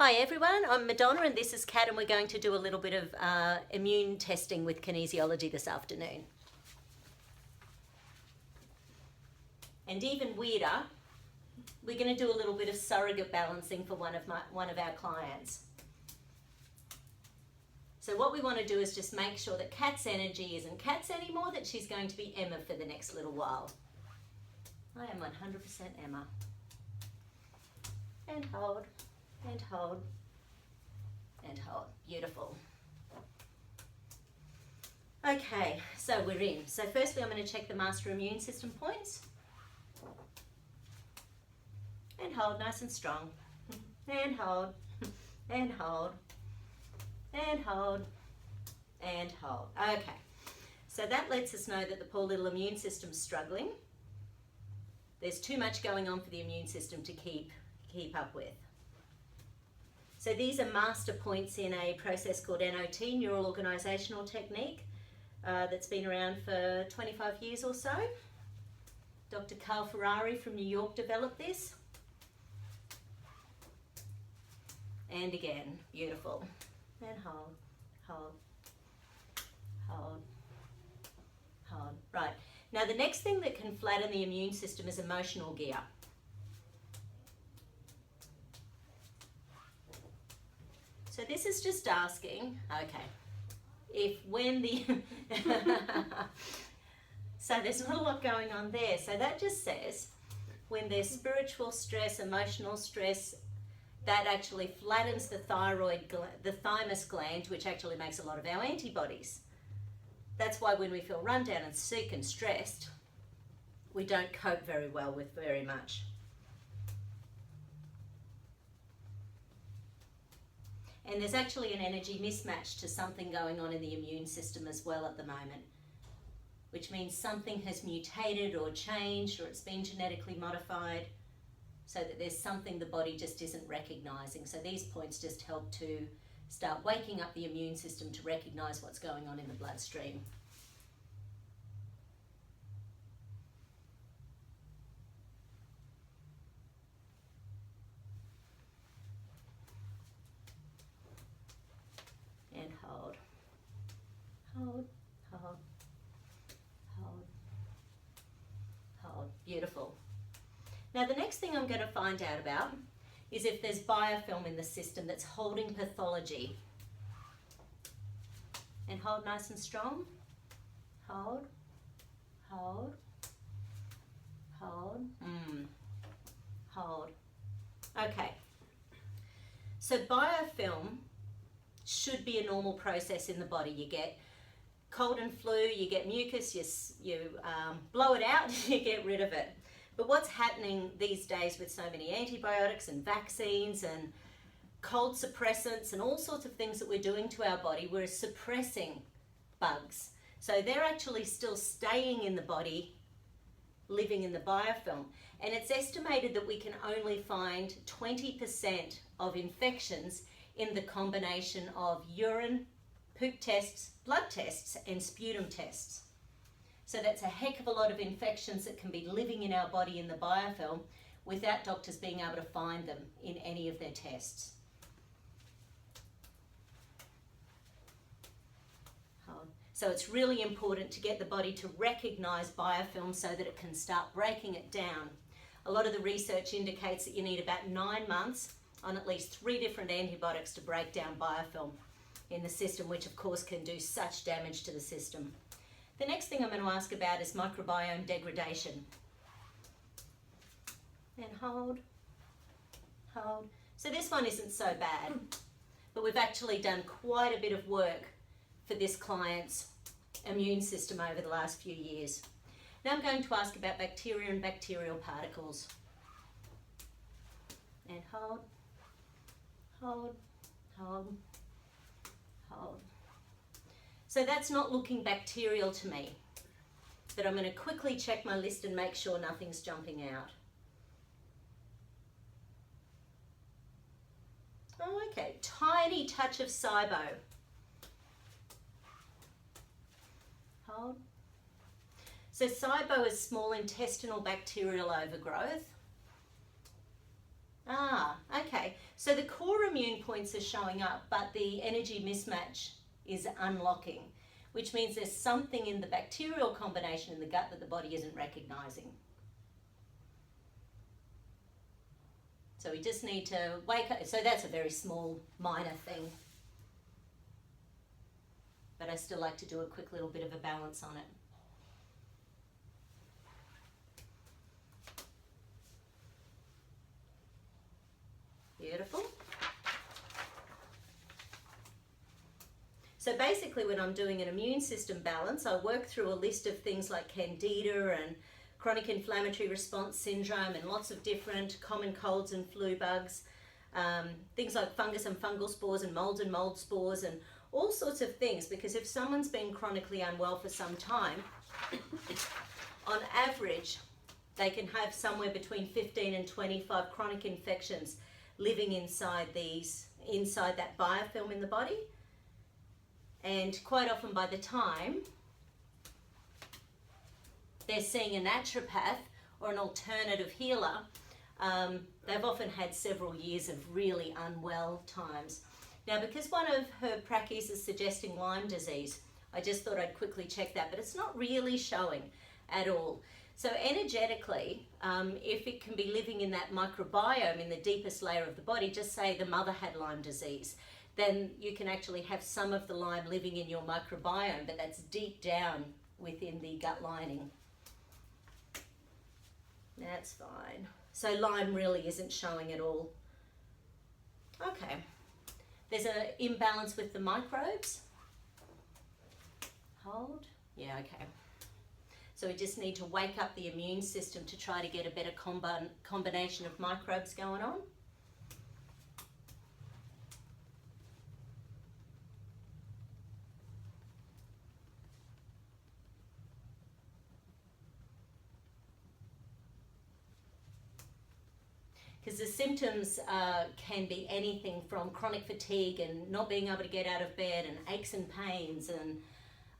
Hi everyone, I'm Madonna and this is Kat, and we're going to do a little bit of immune testing with kinesiology this afternoon. And even weirder, we're going to do a little bit of surrogate balancing for one of our clients. So what we want to do is just make sure that Kat's energy isn't Kat's anymore, that she's going to be Emma for the next little while. I am 100% Emma. And hold. And hold, and hold. Beautiful. Okay, so we're in. So firstly I'm going to check the master immune system points. And hold nice and strong. And hold, and hold, and hold, and hold. Okay, so that lets us know that the poor little immune system's struggling. There's too much going on for the immune system to keep up with. So these are master points in a process called NOT, Neural Organisational Technique, that's been around for 25 years or so. Dr. Carl Ferrari from New York developed this. And again, beautiful. And hold, hold, hold, hold. Right, now the next thing that can flatten the immune system is emotional gear. So this is just asking, okay, if when the, so there's not a lot going on there. So that just says when there's spiritual stress, emotional stress, that actually flattens the thymus gland, which actually makes a lot of our antibodies. That's why when we feel run down and sick and stressed, we don't cope very well with very much. And there's actually an energy mismatch to something going on in the immune system as well at the moment, which means something has mutated or changed, or it's been genetically modified, so that there's something the body just isn't recognizing. So these points just help to start waking up the immune system to recognize what's going on in the bloodstream. And hold, hold, hold, hold, hold. Beautiful. Now the next thing I'm going to find out about is if there's biofilm in the system that's holding pathology. And hold nice and strong. Hold, hold, hold, hold. Okay. So biofilm should be a normal process in the body. You get cold and flu, you get mucus, you blow it out, you get rid of it. But what's happening these days with so many antibiotics and vaccines and cold suppressants and all sorts of things that we're doing to our body, we're suppressing bugs. So they're actually still staying in the body, living in the biofilm. And it's estimated that we can only find 20% of infections in the combination of urine, poop tests, blood tests, and sputum tests. So that's a heck of a lot of infections that can be living in our body in the biofilm without doctors being able to find them in any of their tests. So it's really important to get the body to recognize biofilm so that it can start breaking it down. A lot of the research indicates that you need about 9 months on at least 3 different antibiotics to break down biofilm in the system, which of course can do such damage to the system. The next thing I'm going to ask about is microbiome degradation. And hold, hold. So this one isn't so bad, but we've actually done quite a bit of work for this client's immune system over the last few years. Now I'm going to ask about bacteria and bacterial particles. And hold, hold, hold, hold. So that's not looking bacterial to me, but I'm going to quickly check my list and make sure nothing's jumping out. Oh, okay, tiny touch of SIBO. Hold. So SIBO is small intestinal bacterial overgrowth. Ah, okay. So the core immune points are showing up, but the energy mismatch is unlocking, which means there's something in the bacterial combination in the gut that the body isn't recognizing. So we just need to wake up. So that's a very small, minor thing. But I still like to do a quick little bit of a balance on it. Beautiful. So basically when I'm doing an immune system balance, I work through a list of things like Candida and chronic inflammatory response syndrome and lots of different common colds and flu bugs, things like fungus and fungal spores and mold spores and all sorts of things, because if someone's been chronically unwell for some time, on average, they can have somewhere between 15 and 25 chronic infections living inside that biofilm in the body. And quite often by the time they're seeing a naturopath or an alternative healer, they've often had several years of really unwell times. Now, because one of her practices is suggesting Lyme disease, I just thought I'd quickly check that, but it's not really showing at all. So energetically, if it can be living in that microbiome in the deepest layer of the body, just say the mother had Lyme disease, then you can actually have some of the Lyme living in your microbiome, but that's deep down within the gut lining. That's fine. So Lyme really isn't showing at all. Okay. There's an imbalance with the microbes. Hold. Yeah, okay. So we just need to wake up the immune system to try to get a better combination of microbes going on. Because the symptoms can be anything from chronic fatigue and not being able to get out of bed and aches and pains and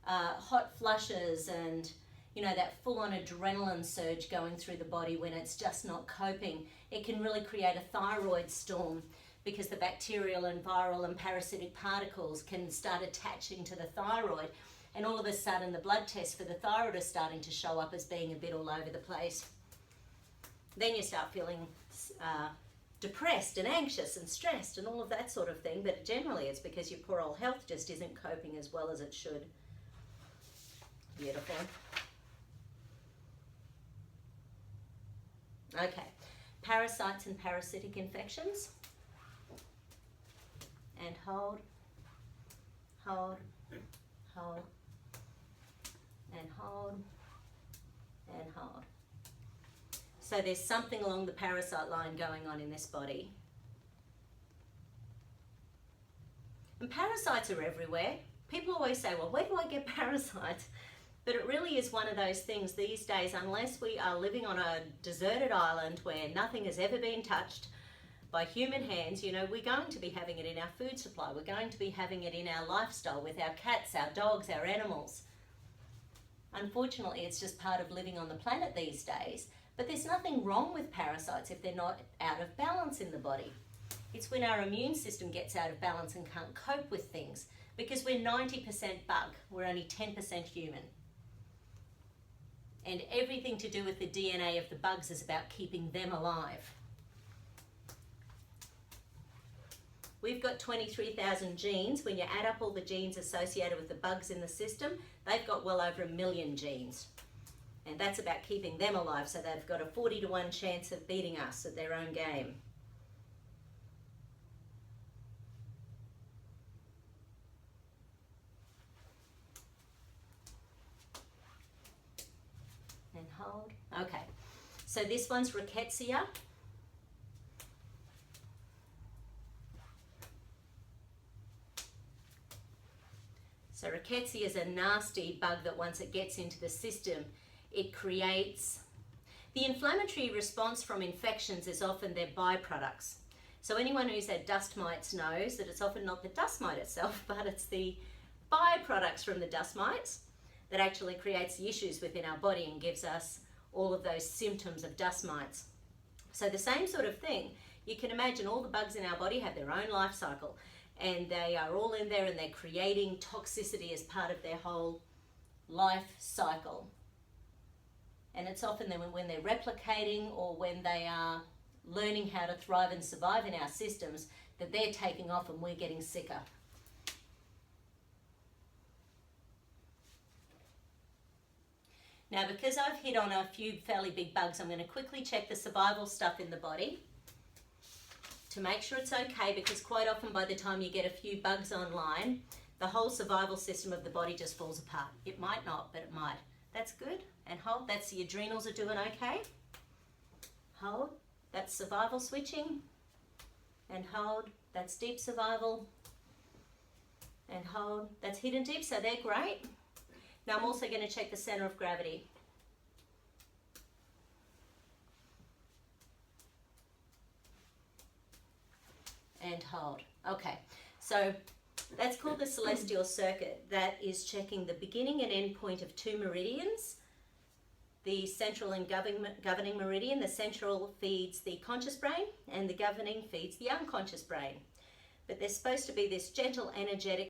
hot flushes and, you know, that full-on adrenaline surge going through the body when it's just not coping. It can really create a thyroid storm because the bacterial and viral and parasitic particles can start attaching to the thyroid, and all of a sudden the blood tests for the thyroid are starting to show up as being a bit all over the place. Then you start feeling depressed and anxious and stressed and all of that sort of thing, but generally it's because your poor old health just isn't coping as well as it should. Beautiful. Okay, parasites and parasitic infections. And hold, hold, hold, and hold, and hold. So there's something along the parasite line going on in this body. And parasites are everywhere. People always say, well, where do I get parasites? But it really is one of those things these days, unless we are living on a deserted island where nothing has ever been touched by human hands, you know, we're going to be having it in our food supply. We're going to be having it in our lifestyle with our cats, our dogs, our animals. Unfortunately, it's just part of living on the planet these days. But there's nothing wrong with parasites if they're not out of balance in the body. It's when our immune system gets out of balance and can't cope with things, because we're 90% bug, we're only 10% human. And everything to do with the DNA of the bugs is about keeping them alive. We've got 23,000 genes. When you add up all the genes associated with the bugs in the system, they've got well over 1 million genes. And that's about keeping them alive, so they've got a 40-to-1 chance of beating us at their own game. And hold. Okay, so this one's rickettsia. So rickettsia is a nasty bug that once it gets into the system, it creates... The inflammatory response from infections is often their byproducts. So anyone who's had dust mites knows that it's often not the dust mite itself, but it's the byproducts from the dust mites that actually creates the issues within our body and gives us all of those symptoms of dust mites. So the same sort of thing. You can imagine all the bugs in our body have their own life cycle, and they are all in there and they're creating toxicity as part of their whole life cycle. And it's often when they're replicating or when they are learning how to thrive and survive in our systems that they're taking off and we're getting sicker. Now, because I've hit on a few fairly big bugs, I'm going to quickly check the survival stuff in the body to make sure it's okay, because quite often by the time you get a few bugs online, the whole survival system of the body just falls apart. It might not, but it might. That's good. And hold. That's the adrenals are doing okay. Hold. That's survival switching. And hold. That's deep survival. And hold. That's hidden deep, so they're great. Now I'm also going to check the center of gravity. And hold. Okay, so that's called the celestial circuit. That is checking the beginning and end point of 2 meridians. The central and governing meridian. The central feeds the conscious brain and the governing feeds the unconscious brain. But there's supposed to be this gentle energetic